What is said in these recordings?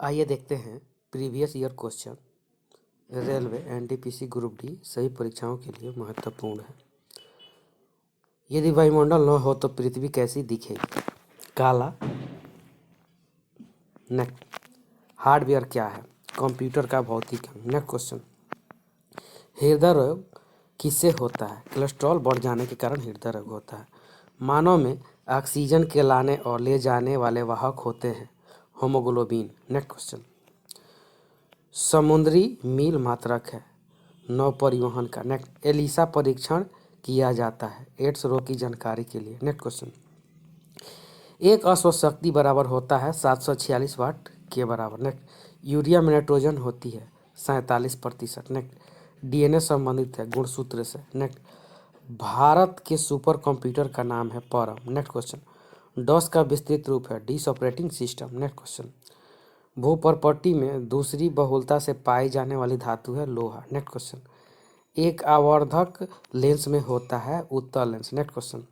आइए देखते हैं previous year question. Railway NTPC group D सभी परीक्षाओं के लिए महत्वपूर्ण है। यदि वायुमंडल न हो तो पृथ्वी कैसी दिखेगी? काला। नेक्स्ट, हार्डवेयर क्या है? कंप्यूटर का भौतिक अंग। नेक्स्ट क्वेश्चन, हृदय रोग किससे होता है? कोलेस्ट्रॉल बढ़ जाने के कारण हृदय रोग होता है। मानव में ऑक्सीजन के लाने और ले जाने वाले वाहक होते हैं हीमोग्लोबिन। नेक्स्ट क्वेश्चन, समुद्री मील मात्रक है नौ परिवहन का। नेक्स्ट, एलिसा परीक्षण किया जाता है एड्स रोग की जानकारी के लिए। नेक्स्ट क्वेश्चन, एक अश्व शक्ति बराबर होता है 746 वाट के बराबर। नेक्स्ट, यूरिया में नाइट्रोजन होती है 47%। नेक्स्ट, डीएनए संबंधित है गुणसूत्र से। नेक्स्ट, भारत के सुपर कंप्यूटर का नाम है परम। नेक्स्ट क्वेश्चन, डॉस का विस्तृत रूप है disk operating system. Next question, भूपर्पट्टी में दूसरी बहुलता से पाई जाने वाली धातु है लोहा। नेक्स्ट क्वेश्चन, एक आवर्धक लेंस में होता है उत्तल लेंस। नेक्स्ट क्वेश्चन,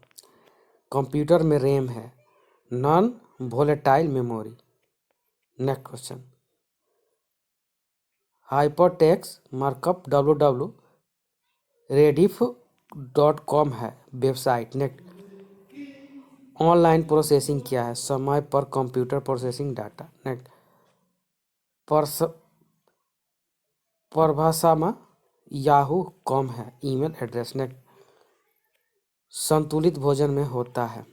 कंप्यूटर में रैम है non volatile memory. Next question, hypertext markup www.rediff.com है वेबसाइट। नेक्स्ट, ऑनलाइन प्रोसेसिंग क्या है? समय पर कंप्यूटर प्रोसेसिंग डाटा। नेक्स्ट, परिभाषा में याहू कॉम है ईमेल एड्रेस। नेक्स्ट, संतुलित भोजन में होता है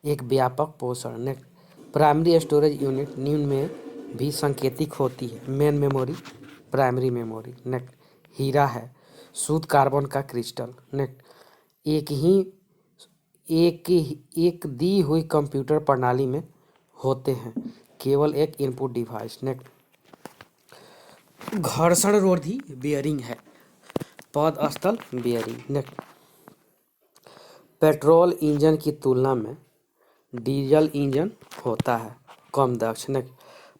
एक व्यापक पोषण। नेक्स्ट, प्राइमरी स्टोरेज यूनिट निम्न में भी संकेतिक होती है main memory, primary memory. Next, हीरा है शुद्ध कार्बन का क्रिस्टल। नेक्स्ट, एक दी हुई कंप्यूटर प्रणाली में होते हैं केवल एक इनपुट डिवाइस। नेक्स्ट, घर्षण रोधी बियरिंग है पदस्थल बियरिंग। नेक्स्ट, पेट्रोल इंजन की तुलना में डीजल इंजन होता है कम दक्ष। नेक्स्ट,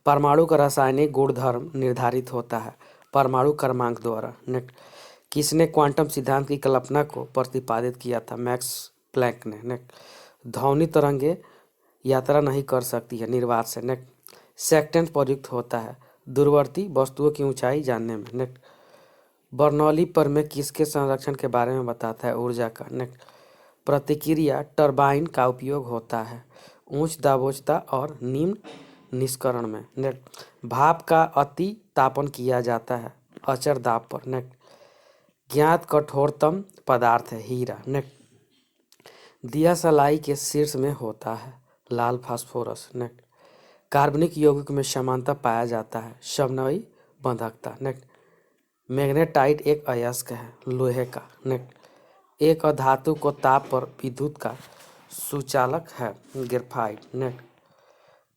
परमाणु का रासायनिक गुणधर्म निर्धारित होता है परमाणु क्रमांक द्वारा। नेक्स्ट, किसने क्वांटम सिद्धांत की कल्पना को प्रतिपादित किया था? मैक्स प्लैंक ने। नेक्स्ट, ध्वनि तरंगे यात्रा नहीं कर सकती है निर्वात से। नेक्स्ट, सेक्टेंट प्रयुक्त होता है दूरवर्ती वस्तुओं की ऊंचाई जानने में। नेक्स्ट, बर्नौली प्रमेय किसके संरक्षण के बारे में बताता है? ऊर्जा का। नेक्स्ट, प्रतिक्रिया टरबाइन का उपयोग होता है उच्च दाबोचता और निम्न निष्करण में। नेक्स्ट, भाप का अति तापन किया जाता है अचर दाब पर। नेक्स्ट, ज्ञात कठोरतम पदार्थ है हीरा। नेक्स्ट, दिया सलाई के शीर्ष में होता है लाल फास्फोरस। नेक्स्ट, कार्बनिक यौगिक में समानता पाया जाता है समन्वयी बंधकता। नेक्स्ट, मैग्नेटाइट एक अयस्क है लोहे का। नेक्स्ट, एक अधातु को ताप पर विद्युत का सुचालक है ग्रेफाइट। नेक्स्ट,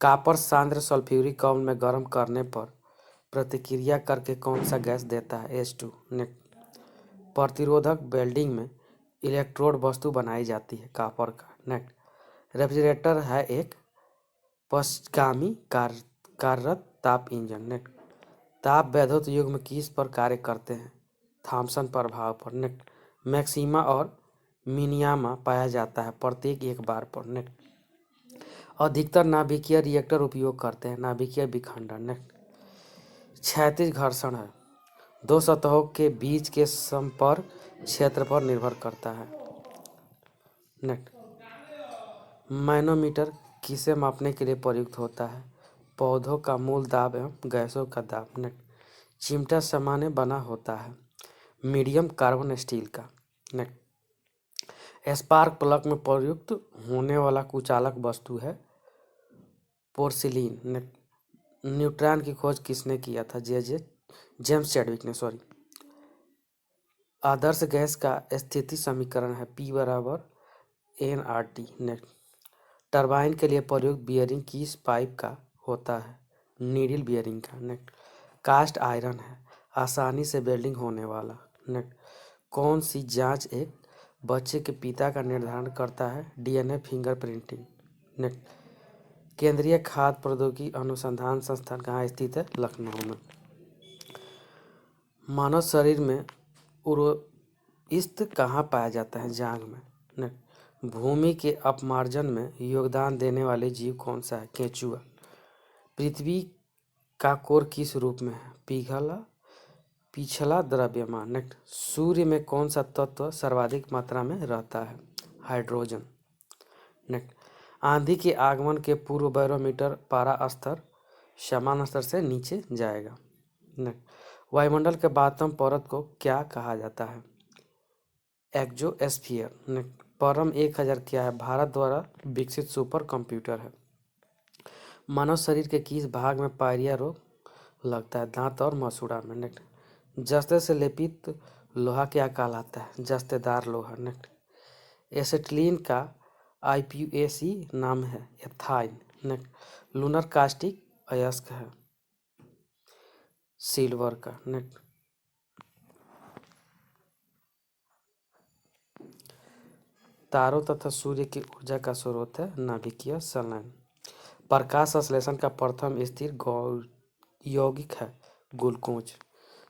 कॉपर सांद्र सल्फ्यूरिक अम्ल में गर्म करने पर प्रतिक्रिया करके कौन सा गैस देता है? H2। नेक्स्ट, प्रतिरोधक वेल्डिंग में इलेक्ट्रोड वस्तु बनाई जाती है कॉपर का। नेक्स्ट, रेफ्रिजरेटर है एक पश्चगामी कार्यरत ताप इंजन। नेक्स्ट, ताप वैद्युत युग में किस पर कार्य करते हैं? थॉमसन प्रभाव पर। नेक्स्ट, मैक्सिमा और मिनियामा पाया जाता है प्रत्येक एक बार पर। नेक्स्ट, अधिकतर नाभिकीय रिएक्टर उपयोग करते हैं नाभिकीय विखंडन। नेक्स्ट, क्षैतिज घर्षण है दो सतहों के बीच के संपर्क क्षेत्र पर निर्भर करता है। नेक्स्ट, मैनोमीटर किसे मापने के लिए प्रयुक्त होता है? पौधों का मूल दाब एवं गैसों का दाब। नेक्स्ट, चिमटा सामान्य बना होता है मीडियम कार्बन स्टील का। नेक्स्ट, स्पार्क प्लग में प्रयुक्त होने वाला कुचालक वस्तु है पोर्सिलीन। नेक्स्ट, न्यूट्रॉन की खोज किसने किया था? जेम्स चैडविक ने। आदर्श गैस का स्थिति समीकरण है P बराबर nRT। नेक्स्ट, टरबाइन के लिए प्रयुक्त बियरिंग किस पाइप का होता है? नीडल बियरिंग का। नेक्स्ट, कास्ट आयरन है आसानी से वेल्डिंग होने वाला। नेक्स्ट, कौन सी जांच एक बच्चे के पिता का निर्धारण करता है? DNA fingerprinting. नेक्स्ट, केंद्रीय खाद्य प्रौद्योगिकी अनुसंधान संस्थान कहाँ स्थित है? लखनऊ में। मानव शरीर में उरोइस्त कहाँ पाया जाता है? जांघ में। नेक्स्ट, भूमि के अपमार्जन में योगदान देने वाले जीव कौन सा है? केंचुआ। पृथ्वी का कोर किस रूप में है? पिछला द्रव्यमान। नेक्स्ट, सूर्य में कौन सा तत्व सर्वाधिक मात्रा में रहता है? हाइड्रोजन। नेक्स्ट, आंधी के आगमन के पूर्व बैरोमीटर पारा स्तर सामान्य स्तर से नीचे जाएगा। नेक्स्ट, वायुमंडल के बातम परत को क्या कहा जाता है? एक्सोस्फीयर। नेक्स्ट, परम 1000 क्या है? भारत द्वारा विकसित सुपर कंप्यूटर है। मानव शरीर के किस भाग में पायरिया रोग लगता है? दांत और मसूड़ा में। नेक्स्ट, जस्ते से लेपित लोहा क्या कहलाता है? जस्तेदार लोहा। नेक्स्ट, एसिटिलीन का आईपीएसी नाम है? एथाइन। नेक्स्ट, लूनर कास्टिक अयस्क है? सिल्वर का। नेक्स्ट, तारों तथा सूर्य की ऊर्जा का स्रोत है नाभिकीय संलयन। प्रकाश संश्लेषण का प्रथम स्थिर यौगिक है ग्लूकोज।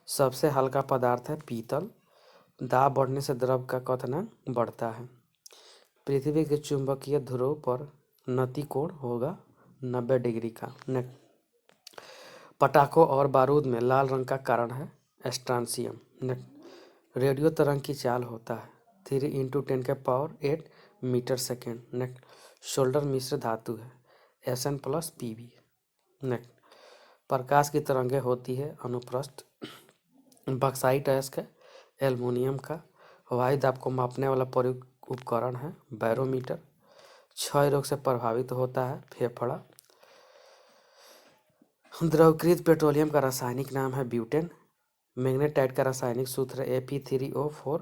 सबसे हल्का पदार्थ है पीतल। दाब बढ़ने से द्रव का क्वथनांक बढ़ता है। पृथ्वी के चुंबकीय ध्रुव पर नति कोण होगा 90 डिग्री का। नेक्स्ट, पटाखों और बारूद में लाल रंग का कारण है स्ट्रांसियम। नेक्स्ट, रेडियो तरंग की चाल होता है 3 × 10⁸ मीटर सेकेंड। नेक्स्ट, शोल्डर मिश्र धातु है Sn+Pb। नेक्स्ट, प्रकाश की तरंगें होती है अनुप्रस्थ। बक्साइट अयस्क है एल्युमिनियम का। हवाई दाब को मापने वाला प्रयुक्त उपकरण है बैरोमीटर। क्षय रोग से प्रभावित होता है फेफड़ा। द्रवकृत पेट्रोलियम का रासायनिक नाम है ब्यूटेन। मैग्नेटाइट का रासायनिक सूत्र है Fe3O4।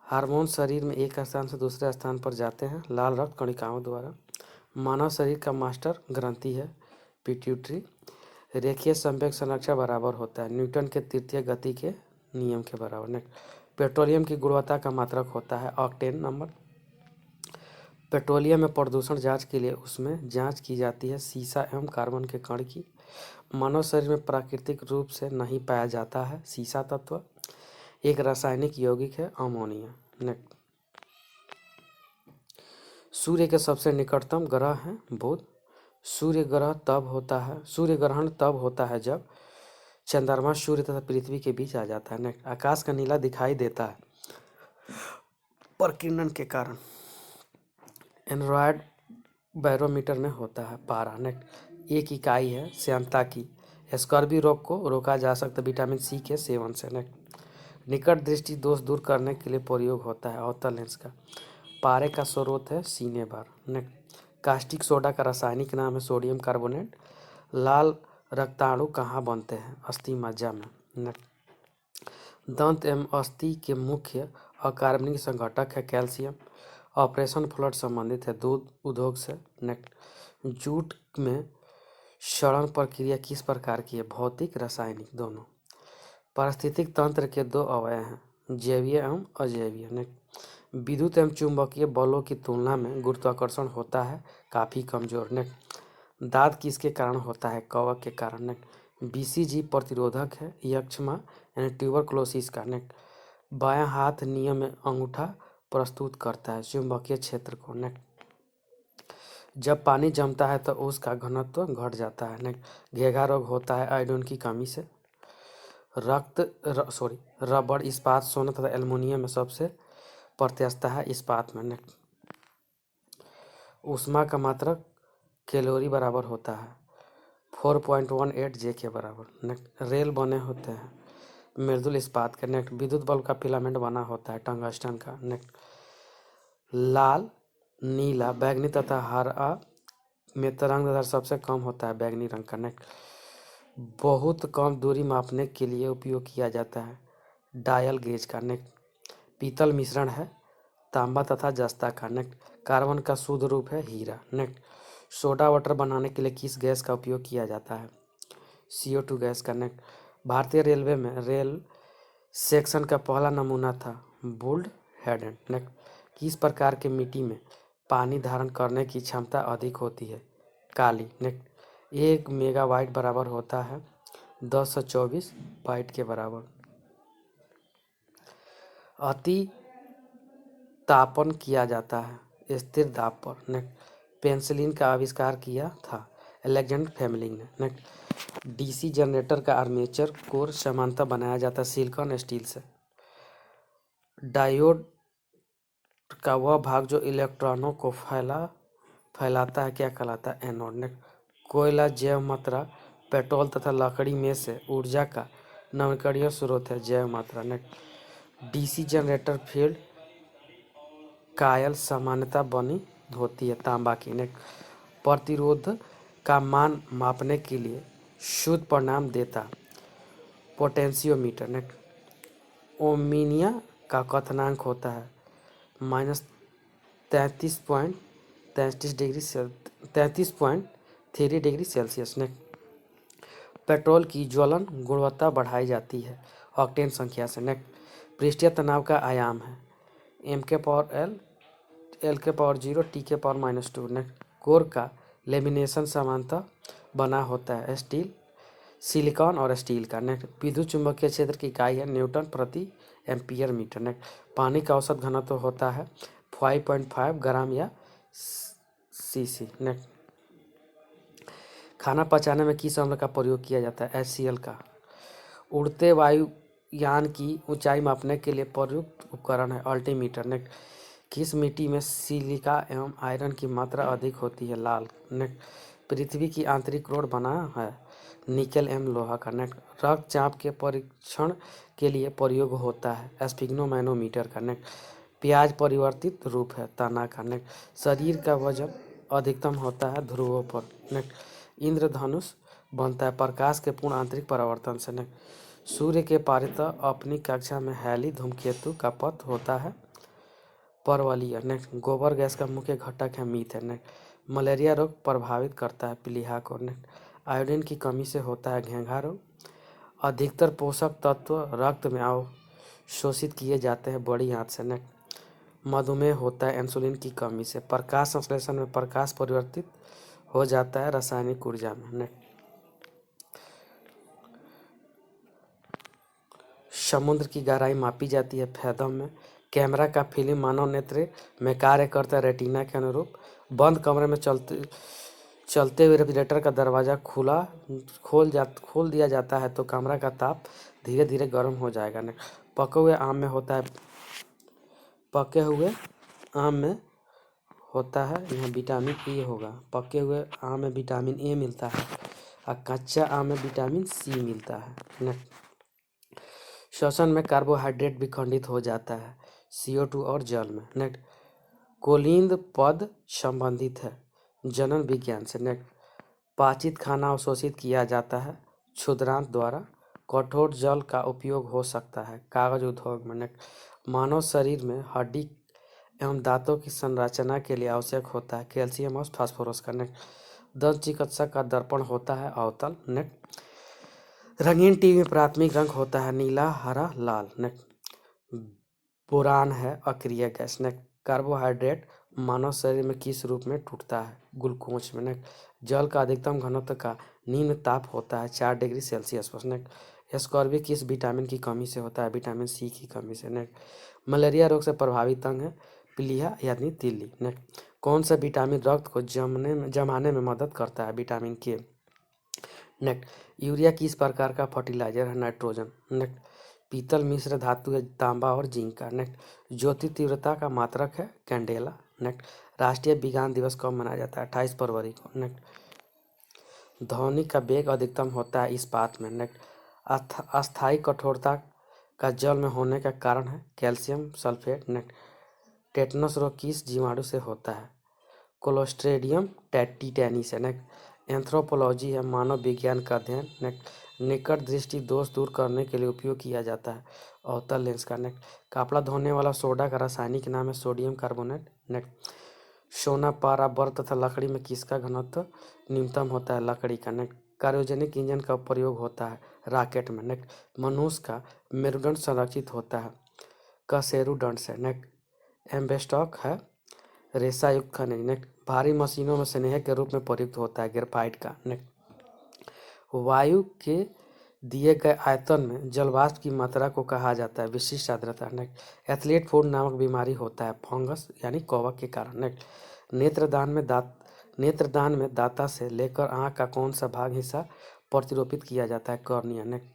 हार्मोन शरीर में एक स्थान से दूसरे स्थान पर जाते हैं लाल रक्त कणिकाओं द्वारा। मानव शरीर का मास्टर ग्रंथि है पिट्यूटरी। रेखीय संवेग संरक्षण बराबर होता है न्यूटन के तृतीय गति के नियम के बराबर। नेक्स्ट, पेट्रोलियम की गुणवत्ता का मात्रक होता है ऑक्टेन नंबर। पेट्रोलियम में प्रदूषण जांच के लिए उसमें जांच की जाती है सीसा एवं कार्बन के कण की। मानव शरीर में प्राकृतिक रूप से नहीं पाया जाता है सीसा तत्व। एक रासायनिक यौगिक है अमोनिया। नेक्स्ट, सूर्य के सबसे निकटतम ग्रह है बुध। सूर्य ग्रहण तब होता है जब चंद्रमा सूर्य तथा पृथ्वी के बीच आ जाता है। नेक्स्ट, आकाश का नीला दिखाई देता है प्रकीर्णन के कारण। एंड्रॉयड बैरोमीटर में होता है पारा। नेक्स्ट, एक इकाई है श्यानता की। स्कर्वी रोग को रोका जा सकता है विटामिन सी के सेवन से। नेक्स्ट, निकट दृष्टि दोष दूर करने के लिए प्रयोग होता है अवतल लेंस का। पारे का स्रोत है सीने बार। नेक्स्ट, कास्टिक सोडा का रासायनिक नाम है सोडियम कार्बोनेट। लाल रक्ताणु कहाँ बनते हैं? अस्थि मज्जा में। नेक्स्ट, दंत एवं अस्थि के मुख्य अकार्बनिक संघटक है कैल्शियम। ऑपरेशन फ्लड संबंधित है दूध उद्योग से। नेक्स्ट, जूट में सड़न प्रक्रिया किस प्रकार की है? भौतिक रासायनिक दोनों। पारिस्थितिक तंत्र के दो अवयव हैं जैवीय एवं अजैवीय। नेक्स्ट, विद्युत एवं चुंबकीय बलों की तुलना में गुरुत्वाकर्षण होता है काफ़ी कमजोर। नेक्स्ट, दाद किसके कारण होता है? कवक के कारण। नेक्स्ट, बीसीजी प्रतिरोधक है यक्ष्मा यानी ट्यूबरक्लोसिस का। नेक्स्ट, बायां हाथ नियम में अंगूठा प्रस्तुत करता है चुंबकीय क्षेत्र को। नेक्स्ट, जब पानी जमता है तो उसका घनत्व घट जाता है। नेक्स्ट, घेघा रोग होता है आयोडीन की कमी से। रबड़ इस्पात सोना तथा एल्युमिनियम में सबसे प्रत्यस्ता है इस्पात में। नेक्स्ट, ऊष्मा का मात्रक कैलोरी बराबर होता है 4.18 जे के बराबर। नेक्स्ट, रेल बने होते हैं मृदुल इस्पात के। नेक्स्ट, विद्युत बल्ब का फिलामेंट बना होता है टंगस्टन का। नेक्स्ट, लाल नीला बैंगनी तथा हरा में तरंग दैर्ध्य सबसे कम होता है बैंगनी रंग का। नेक्स्ट, बहुत कम दूरी मापने के लिए उपयोग किया जाता है डायल गेज का। नेक्स्ट, पीतल मिश्रण है तांबा तथा जस्ता का। नेक्स्ट, कार्बन का शुद्ध रूप है हीरा। नेक्स्ट, सोडा वाटर बनाने के लिए किस गैस का उपयोग किया जाता है? CO2 गैस का। नेक्स्ट, भारतीय रेलवे में रेल सेक्शन का पहला नमूना था बुल्ड हेडेड। नेक्स्ट, किस प्रकार के मिट्टी में पानी धारण करने की क्षमता अधिक होती है? काली। नेक्स्ट, 1 मेगावाट बराबर होता है 1024 बाइट के बराबर। अति तापन किया जाता है स्थिर दाब पर। नेक्स्ट, पेंसिलिन का आविष्कार किया था अलेक्जेंडर फ्लेमिंग ने। नेक्स्ट, डीसी जनरेटर का आर्मेचर कोर सामान्यतः बनाया जाता है सिलिकॉन स्टील से। डायोड का वह भाग जो इलेक्ट्रॉनों को फैलाता है क्या कहलाता है? एनोड। नेक्स्ट, कोयला, जैव मात्रा, पेट्रोल तथा लकड़ी में से ऊर्जा का नवीकरणीय स्रोत है जैव मात्रा। नेक्स्ट, डीसी जनरेटर फील्ड कायल सामान्यता बनी होती है तांबा की। नेक्स्ट, प्रतिरोध का मान मापने के लिए शुद्ध परिणाम देता पोटेंशियोमीटर। नेक्स्ट, ओमिनिया का कथनांक होता है -33.3 डिग्री सेल्सियस। नेक्स्ट, पेट्रोल की ज्वलन गुणवत्ता बढ़ाई जाती है ऑक्टेन संख्या से। नेक्स्ट, पृष्ठीय तनाव का आयाम है m⁴L, L⁴0, T⁻²। Next, core का लेमिनेशन सामान्यतः बना होता है स्टील, सिलिकॉन और स्टील का। नेक्स्ट, विद्युत चुंबकीय क्षेत्र की इकाई है न्यूटन प्रति एम्पियर मीटर। नेक्स्ट, पानी का औसत घनत्व होता है 5.5 ग्राम या सीसी। नेक्स्ट, खाना पचाने में किस अम्ल का प्रयोग किया जाता है? HCl का। उड़ते वायुयान की ऊंचाई मापने के लिए प्रयुक्त उपकरण है अल्टीमीटर। नेक्स्ट, किस मिट्टी में सिलिका एवं आयरन की मात्रा अधिक होती है? लाल। नेक्स्ट, पृथ्वी की आंतरिक रोड बना है निकेल एवं लोहा का। नेक्स्ट, रक्तचाप के परीक्षण के लिए प्रयोग होता है स्फिग्नोमैनोमीटर का। नेक्स्ट, प्याज परिवर्तित रूप है तना का। नेक्स्ट, शरीर का वजन अधिकतम होता है ध्रुवों पर। नेक्स्ट, इंद्रधनुष बनता है प्रकाश के पूर्ण आंतरिक परावर्तन से। नेक्स्ट, सूर्य के पारितः अपनी कक्षा में हैली धूमकेतु का पथ होता है परवलीय। नेक्स्ट, गोबर गैस का मुख्य घटक है मीथेन। नेक्स्ट, मलेरिया रोग प्रभावित करता है प्लीहा को। नेक्स्ट, आयोडीन की कमी से होता है घेंघा रोग। अधिकतर पोषक तत्व रक्त में अवशोषित किए जाते हैं बड़ी आंत से। नेक्स्ट, मधुमेह होता है इंसुलिन की कमी से। प्रकाश संश्लेषण में प्रकाश परिवर्तित हो जाता है रासायनिक ऊर्जा में। नेक्स्ट, समुद्र की गहराई मापी जाती है फैथम में। कैमरा का फिल्म मानव नेत्र में कार्य करता है रेटिना के अनुरूप। बंद कमरे में चलते हुए रेफ्रिजरेटर का दरवाज़ा खोल दिया जाता है तो कमरा का ताप धीरे धीरे गर्म हो जाएगा। नेक्स्ट, पके हुए आम में होता है यहाँ विटामिन ए होगा। पके हुए आम में विटामिन ए मिलता है और कच्चा आम में विटामिन सी मिलता है। नेक्स्ट, श्वसन में कार्बोहाइड्रेट भी खंडित हो जाता है CO2 और जल में। नेक्स्ट, कोलिंद पद संबंधित है जनन विज्ञान से। नेक्स्ट, पाचित खाना अवशोषित किया जाता है क्षुद्रांत द्वारा। कठोर जल का उपयोग हो सकता है कागज उद्योग में। नेक्स्ट, मानव शरीर में हड्डी एवं दांतों की संरचना के लिए आवश्यक होता है कैल्शियम और फास्फोरस का। नेक्स्ट, दंत चिकित्सक का दर्पण होता है अवतल। नेक्स्ट, रंगीन टीवी में प्राथमिक रंग होता है नीला, हरा, लाल। नेक्स्ट, बोरान है अक्रिय गैस। नेक्स्ट, कार्बोहाइड्रेट मानव शरीर में किस रूप में टूटता है? ग्लूकोज में। नेक्स्ट, जल का अधिकतम घनत्व का निम्न ताप होता है 4 डिग्री सेल्सियस पर। नेक्स्ट, स्कॉर्बी किस विटामिन की कमी से होता है? विटामिन सी की कमी से। नेक्स्ट, मलेरिया रोग से प्रभावित अंग है प्लीहा यानी तिल्ली। नेक्स्ट, कौन सा विटामिन रक्त को जमाने में मदद करता है? विटामिन के। नेक्स्ट, यूरिया किस प्रकार का फर्टिलाइजर है? नाइट्रोजन। नेक्स्ट, पीतल मिश्र धातु है तांबा और जिंक का। नेक्स्ट, ज्योति तीव्रता का मात्रक है कैंडेला। नेक्स्ट, राष्ट्रीय विज्ञान दिवस कब मनाया जाता है? 28 फरवरी को। नेक्स्ट, ध्वनि का वेग अधिकतम होता है इस्पात में। नेक्स्ट, अस्थायी कठोरता का जल में होने का कारण है कैल्शियम सल्फेट। नेक्स्ट, टेटनस रोग किस जीवाणु से होता है? क्लोस्ट्रीडियम टिटेनी से। नेक्स्ट, एंथ्रोपोलॉजी है मानव विज्ञान का अध्ययन। नेक्स्ट, निकट दृष्टि दोष दूर करने के लिए उपयोग किया जाता है अवतल लेंस का। नेक्स्ट, कपड़ा धोने वाला सोडा का रासायनिक नाम है सोडियम कार्बोनेट। नेक्स्ट, सोना, पारा, बर्फ तथा लकड़ी में किसका घनत्व न्यूनतम होता है? लकड़ी का। नेक्स्ट, क्रायोजेनिक इंजन का प्रयोग होता है रॉकेट में। नेक्स्ट, मनुष्य का मेरुदंड संरक्षित होता है कशेरुदंड से। नेक्स्ट, एम्बेस्टॉक है रेशा युक्त खनिज। नेक्स्ट, भारी मशीनों में स्नेह के रूप में प्रयुक्त होता है ग्रेफाइट का। नेक्स्ट, वायु के दिए गए आयतन में जलवाष्प की मात्रा को कहा जाता है विशिष्ट आर्द्रता। नेक्स्ट, एथलीट फूड नामक बीमारी होता है फंगस यानी कवक के कारण। नेक्स्ट, नेत्रदान में दाता से लेकर आँख का कौन सा भाग हिस्सा प्रतिरूपित किया जाता है कॉर्निया। नेक्स्ट,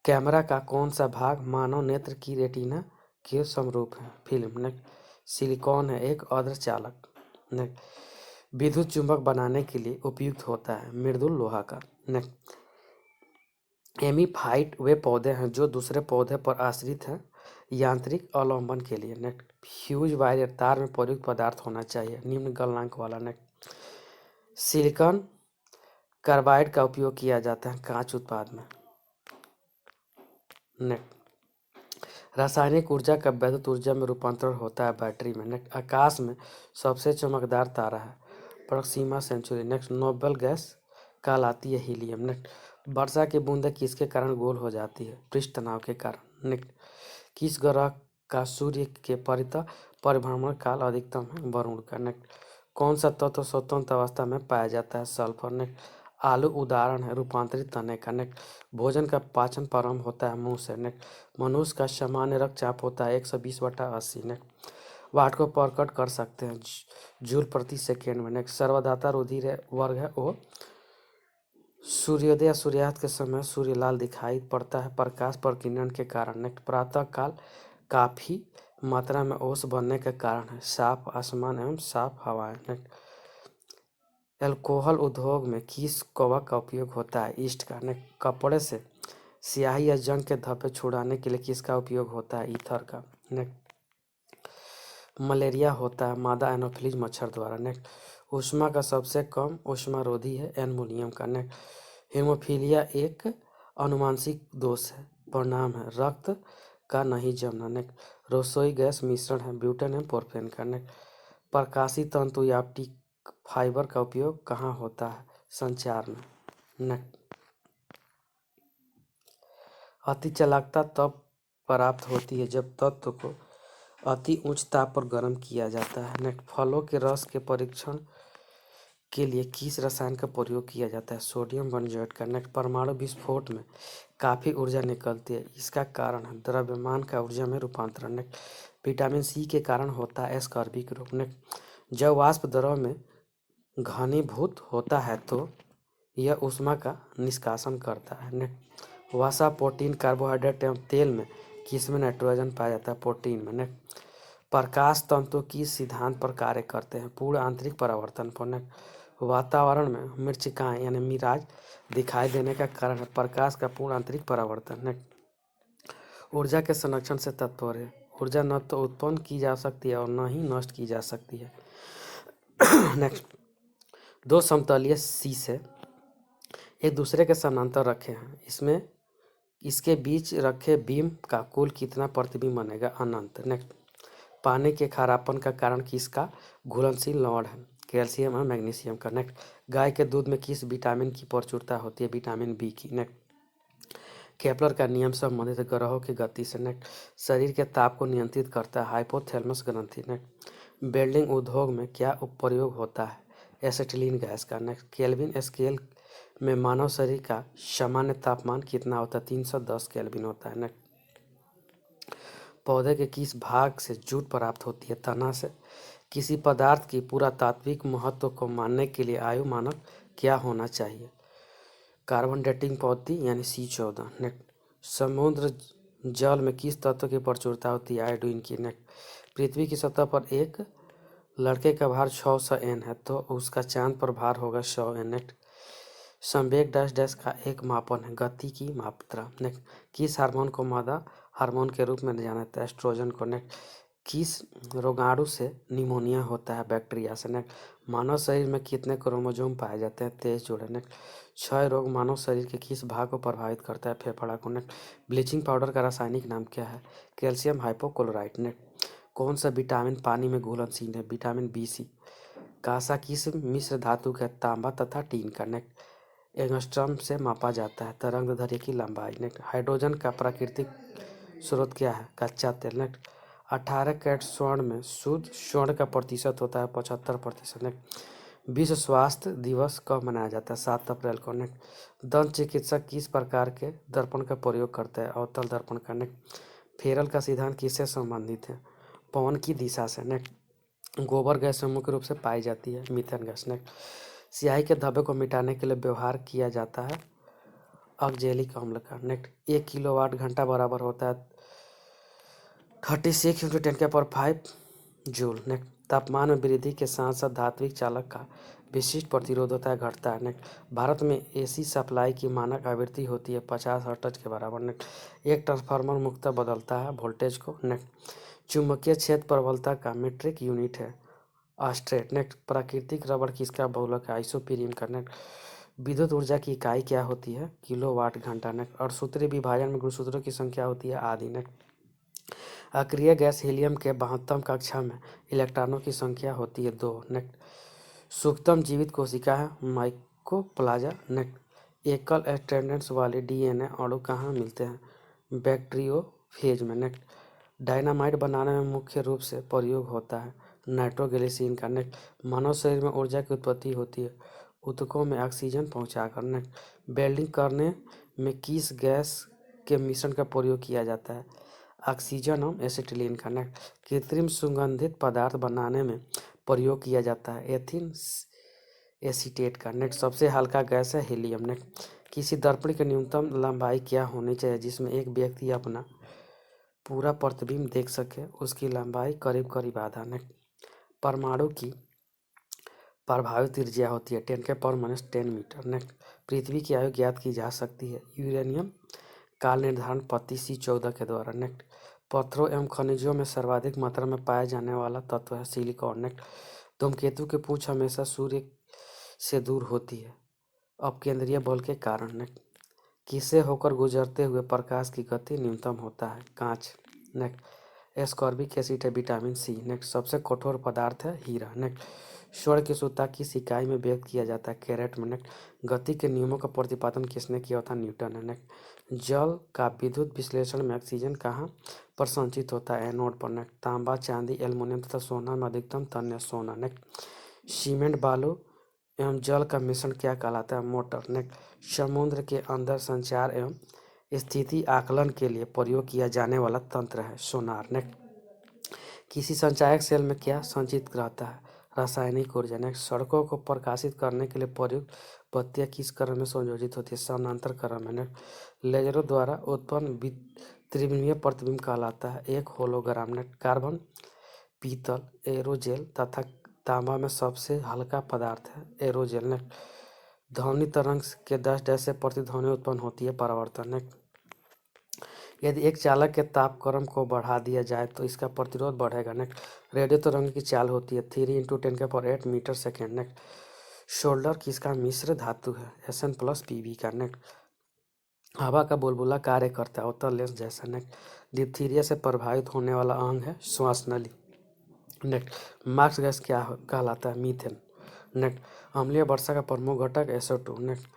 कैमरा का कौन सा भाग मानव नेत्र की रेटिना के समरूप है? फिल्म। नेक्स्ट, सिलिकॉन है एक अर्धचालक। नेक्स्ट, विद्युत चुंबक बनाने के लिए उपयुक्त होता है मृदुल लोहा का। नेक्स्ट, एमीफाइट वे पौधे हैं जो दूसरे पौधे पर आश्रित हैं यांत्रिक अवलंबन के लिए। नेक्स्ट, फ्यूज वायर तार में प्रयुक्त पदार्थ होना चाहिए निम्न गलनांक वाला। नेक्स्ट, सिलिकॉन कार्बाइड का उपयोग किया जाता है कांच उत्पाद में। नेक्स्ट, रासायनिक ऊर्जा का वैद्युत ऊर्जा में रूपांतरण होता है बैटरी में। नेक्स्ट, आकाश में सबसे चमकदार तारा है Proxima Centauri. Next, noble gas कहलाती है हीलियम। नेक्स्ट, वर्षा की बूंदें किसके कारण गोल हो जाती है? पृष्ठ तनाव के कारण। नेक्स्ट, किस ग्रह का सूर्य के परितः परिभ्रमण काल अधिकतम है? वरुण का। नेक्स्ट, कौन सा तत्व स्वतंत्र अवस्था में पाया जाता है? सल्फर। नेक्स्ट, आलू उदाहरण है रूपांतरित तने का। नेक्स्ट, भोजन का पाचन प्रारंभ होता है मुंह से। नेक्स्ट, मनुष्य का सामान्य रक्तचाप होता है 120/80। नेक्स्ट, वाट को प्रकट कर सकते हैं जूल प्रति सेकेंड में। नेक्स्ट, सर्वधाता रुधिर वर्ग है वो सूर्योदय या सूर्यास्त के समय सूर्य लाल दिखाई पड़ता है प्रकाश प्रकीर्णन के कारण। नेक्स्ट, प्रातः काल काफी मात्रा में ओस बनने के कारण है साफ आसमान एवं साफ हवाएं। नेक्स्ट, अल्कोहल उद्योग में किस कवक का उपयोग होता है? ईस्ट का। नेक्स्ट, कपड़े से स्याही या जंग के धब्बे छुड़ाने के लिए किसका उपयोग होता है? ईथर का। नेक्स्ट, मलेरिया होता है मादा एनोफिलीज मच्छर द्वारा। नेक्स्ट, ऊष्मा का सबसे कम ऊष्मारोधी है एल्युमिनियम का। नेक्स्ट, हेमोफीलिया एक अनुवांशिक दोष है परिणाम है रक्त का नहीं जमना। नेक्स्ट, रसोई गैस मिश्रण है ब्यूटेन एवं प्रोपेन का। नेक्स्ट, प्रकाशी तंतु या ऑप्टिक फाइबर का उपयोग कहाँ होता है? संचार में। नेक्स्ट, अति चालकता तब प्राप्त होती है जब तत्व को अति उच्च ताप पर गर्म किया जाता है। नेक्स्ट, फलों के रस के परीक्षण के लिए किस रसायन का प्रयोग किया जाता है? सोडियम बेंजोएट का। नेक्स्ट, परमाणु विस्फोट में काफ़ी ऊर्जा निकलती है इसका कारण है द्रव्यमान का ऊर्जा में रूपांतरण। नेक्स्ट, विटामिन सी के कारण होता है स्कर्वी रोग। नेक्स्ट, जब वाष्प द्रव में घनीभूत होता है तो यह ऊष्मा का निष्कासन करता है। नेक्स्ट, वसा प्रोटीन कार्बोहाइड्रेट एवं तेल में किसमें नाइट्रोजन पाया जाता है? प्रोटीन में। नेक्स्ट, प्रकाश तंतु किस सिद्धांत पर कार्य करते हैं? पूर्ण आंतरिक परावर्तन पर। नेक्स्ट, वातावरण में मृच्छकाएं यानी मिराज दिखाई देने का कारण है प्रकाश का पूर्ण आंतरिक परावर्तन। नेक्स्ट, ऊर्जा के संरक्षण से तात्पर्य ऊर्जा न तो उत्पन्न की जा सकती है और न ही नष्ट की जा सकती है। नेक्स्ट, दो समतलीय शीशे एक दूसरे के समानांतर रखे हैं इसमें इसके बीच रखे बीम का कुल कितना प्रतिबिंब बनेगा? अनंत। नेक्स्ट, पानी के खारापन का कारण किसका घुलनशील लवण है? कैल्शियम और मैग्नीशियम का। नेक्स्ट, गाय के दूध में किस विटामिन की प्रचुरता होती है? विटामिन बी की। नेक्स्ट, केपलर का नियम संबंधित ग्रहों की गति से। नेक्स्ट, शरीर के ताप को नियंत्रित करता है हाइपोथैलेमस ग्रंथि। नेक्स्ट, वेल्डिंग उद्योग में क्या प्रयोग होता है? एसिटिलीन गैस का। नेक्स्ट, केल्विन स्केल में मानव शरीर का सामान्य तापमान कितना होता है? 310 केल्विन होता है। नेक्स्ट, पौधे के किस भाग से जूट प्राप्त होती है? तना से। किसी पदार्थ की पुरातात्विक महत्व को मानने के लिए आयु मानक क्या होना चाहिए? कार्बन डेटिंग पद्धति यानी C14। नेक्स्ट, समुद्र जल में किस तत्व की प्रचुरता होती है? आयोडीन की। नेक्स्ट, पृथ्वी की सतह पर एक लड़के का भार 600 N है तो उसका चांद पर भार होगा 100 N। नेक्स्ट, संवेग डैश डैश का एक मापन है गति की मात्रा। नेक्स्ट, किस हार्मोन को मादा हार्मोन के रूप में जाना जाता है? एस्ट्रोजन को। नेक्स्ट, किस रोगाणु से निमोनिया होता है? बैक्टीरिया से। नेक्स्ट, मानव शरीर में कितने क्रोमोसोम पाए जाते हैं? 23 जोड़े। नेक्स्ट, क्षय रोग मानव शरीर के किस भाग को प्रभावित करता है? फेफड़ा को। नेक्स्ट, ब्लीचिंग पाउडर का रासायनिक नाम क्या है? Calcium hypochlorite. नेक्स्ट, कौन सा विटामिन पानी में घुलनशील है? Vitamin B, C। कांसा किस मिश्र धातु का? तांबा तथा टीन का। नेक्स्ट, एंगस्ट्रम से मापा जाता है तरंगदैर्घ्य की लंबाई। नेक्स्ट, हाइड्रोजन का प्राकृतिक स्रोत क्या है? कच्चा तेल। नेक्स्ट, 18 कैरेट स्वर्ण में शुद्ध स्वर्ण का प्रतिशत होता है 75%। नेक्स्ट, विश्व स्वास्थ्य दिवस कब मनाया जाता है? 7 अप्रैल को। नेक्स्ट, दंत चिकित्सक किस प्रकार के दर्पण का प्रयोग करते हैं? अवतल दर्पण का। नेक्स्ट, फेरल का सिद्धांत किससे संबंधित है? पवन की दिशा से। नेक्स्ट, गोबर गैस मुख्य रूप से पाई जाती है मीथेन गैस। नेक्स्ट, स्याही के धब्बे को मिटाने के लिए व्यवहार किया जाता है ऑक्जेलिक अम्ल का। नेक्स्ट 1 किलोवाट घंटा बराबर होता है 36 × 10⁵ जूल। नेक्स्ट तापमान में वृद्धि के साथ साथ धात्विक चालक का विशिष्ट प्रतिरोध होता है, घटता है। नेक्स्ट भारत में एसी सप्लाई की मानक आवृत्ति होती है 50 हर्ट्ज के बराबर। नेक्स्ट एक ट्रांसफार्मर मुख्यतः बदलता है वोल्टेज को। नेक्स्ट चुंबकीय क्षेत्र प्रबलता का मीट्रिक यूनिट है ऑस्टेट। नेक्स्ट प्राकृतिक रबड़ किसका बहुलक है? आइसोप्रीन का। नेक्स्ट विद्युत ऊर्जा की इकाई क्या होती है? किलोवाट घंटा। नेक्स्ट अठसूत्री विभाजन में गुणसूत्रों की संख्या होती है आदि। नेक्स्ट अक्रिय गैस हीलियम के 72 कक्षा में इलेक्ट्रॉनों की संख्या होती है 2। नेक्स्ट सूक्ष्मतम जीवित कोशिका है माइकोप्लाज्मा। नेक्स्ट एकल स्ट्रैंड्स वाले डीएनए अणु कहाँ मिलते हैं? बैक्टीरियोफेज में। नेक्स्ट डायनामाइट बनाने में मुख्य रूप से प्रयोग होता है नाइट्रोग्लिसरीन का। नेक्स्ट मानव शरीर में ऊर्जा की उत्पत्ति होती है ऊतकों में ऑक्सीजन पहुंचाकर। नेक्स्ट वेल्डिंग करने में किस गैस के मिश्रण का प्रयोग किया जाता है? ऑक्सीजन और एसिटिलीन का। नेक्स्ट कृत्रिम सुगंधित पदार्थ बनाने में प्रयोग किया जाता है एथिन एसीटेट का। नेक्स्ट सबसे हल्का गैस है हीलियम। नेक्स्ट किसी दर्पण की न्यूनतम लंबाई क्या होनी चाहिए जिसमें एक व्यक्ति अपना पूरा प्रतिबिंब देख सके? उसकी लंबाई करीब करीब आधा। नेक्स्ट परमाणु की प्रभावित त्रिज्या होती है 10⁻⁻10 मीटर। नेक्स्ट पृथ्वी की आयु ज्ञात की जा सकती है यूरेनियम काल निर्धारण पद्धति C14 के द्वारा। नेक्स्ट पत्थरों एवं खनिजों में सर्वाधिक मात्रा में पाया जाने वाला तत्व है सिलिकॉन। नेक्स्ट धूमकेतु की पूंछ हमेशा सूर्य से दूर होती है अपकेंद्रीय बल के कारण। नेक्स्ट किसे होकर गुजरते हुए प्रकाश की गति न्यूनतम होता है? कांच। नेक्स्ट एस्कॉर्बिक एसिड है विटामिन C। नेक्स्ट सबसे कठोर पदार्थ है हीरा। नेक्स्ट स्वर्ण की शुद्धता किस इकाई में व्यक्त किया जाता है? कैरेट में। नेक्स्ट गति के नियमों का प्रतिपादन किसने किया था? न्यूटन है। नेक्स्ट जल का विद्युत विश्लेषण में ऑक्सीजन कहाँ पर संचित होता है? एनोड पर। नेक्स्ट तांबा चांदी एल्युमिनियम तथा सोना में अधिकतम तन्य सोना। नेक्स्ट सीमेंट बालू एवं जल का मिश्रण क्या कहलाता है? मोटर। नेक्स्ट समुद्र के अंदर संचार एवं स्थिति आकलन के लिए प्रयोग किया जाने वाला तंत्र है सोनार। नेक्स्ट किसी संचायक सेल में क्या संचित रहता है? रासायनिक ऊर्जा। नेक्स्ट सड़कों को प्रकाशित करने के लिए प्रयुक्त बत्तियां किस क्रम में संयोजित होती है? समानांतर क्रम में। नेक्स्ट लेजरों द्वारा उत्पन्न त्रिविमीय प्रतिबिंब कहलाता है एक होलोग्राम। नेक्स्ट कार्बन पीतल एरोजेल तथा तांबा में सबसे हल्का पदार्थ है एरोजेल। नेक्स्ट ध्वनि तरंग के 10 से प्रतिध्वनि उत्पन्न होती है परावर्तन। नेक्स्ट यदि एक चालक के तापक्रम को बढ़ा दिया जाए तो इसका प्रतिरोध बढ़ेगा। नेक्स्ट रेडियो तरंग की चाल होती है 3 × 10⁸ मीटर सेकेंड। नेक्स्ट शोल्डर किसका मिश्र धातु है? Sn+Pb का। नेक्स्ट हवा का बुलबुला कार्य करता है अवतल लेंस जैसा। नेक्स्ट डिप्थीरिया से प्रभावित होने वाला अंग है श्वास नली। नेक्स्ट मार्क्स गैस क्या कहलाता है? मीथेन। नेक्स्ट अम्लीय वर्षा का प्रमुख घटक SO2। नेक्स्ट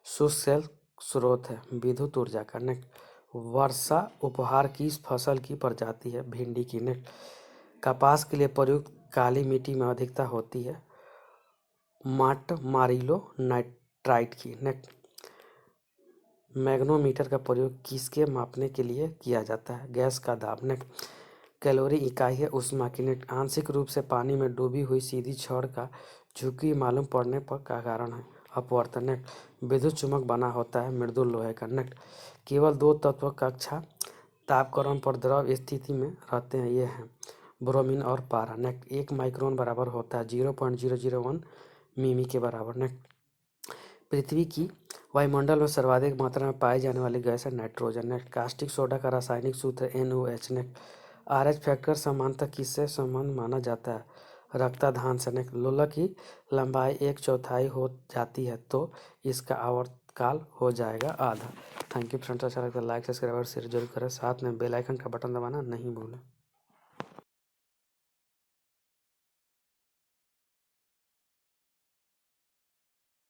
शुष्क सेल स्रोत है विद्युत ऊर्जा का। नेक्स्ट वर्षा उपहार किस फसल की प्रजाति है? भिंडी की। नेक्स्ट कपास के लिए प्रयुक्त काली मिट्टी में अधिकता होती है मार्टमारिलो नाइट्राइट की। नेक्स्ट मैग्नोमीटर का प्रयोग किसके मापने के लिए किया जाता है? गैस का दाब। नेक्स्ट कैलोरी इकाई है ऊष्मा की। नेक्स्ट आंशिक रूप से पानी में डूबी हुई सीधी छड़ का झुकी मालूम पड़ने पर का कारण है? अपवर्तन। नेक्स्ट विद्युत चुम्बक बना होता है मृदुल लोहे का। नेक्स्ट केवल 2 तत्व कक्षा तापक्रम पर द्रव स्थिति में रहते हैं ये हैं ब्रोमीन और पारा। नेक्स्ट 1 माइक्रोन बराबर होता है 0.001 मिमी के बराबर। नेक्स्ट पृथ्वी की वायुमंडल में सर्वाधिक मात्रा में पाई जाने वाली गैस है नाइट्रोजन। नेक्स्ट कास्टिक सोडा का रासायनिक सूत्र NOH। नेक्स्ट RH फैक्टर समानता किससे संबंध माना जाता है? रक्ताधान से। नेक्स्ट लोला की लंबाई 1/4 हो जाती है तो इसका आवर्तकाल हो जाएगा आधा। थैंक यू फ्रेंड्स, अच्छा लगता है लाइक सब्सक्राइब और शेयर जरूर करें, साथ में बेल आइकन का बटन दबाना नहीं भूलें।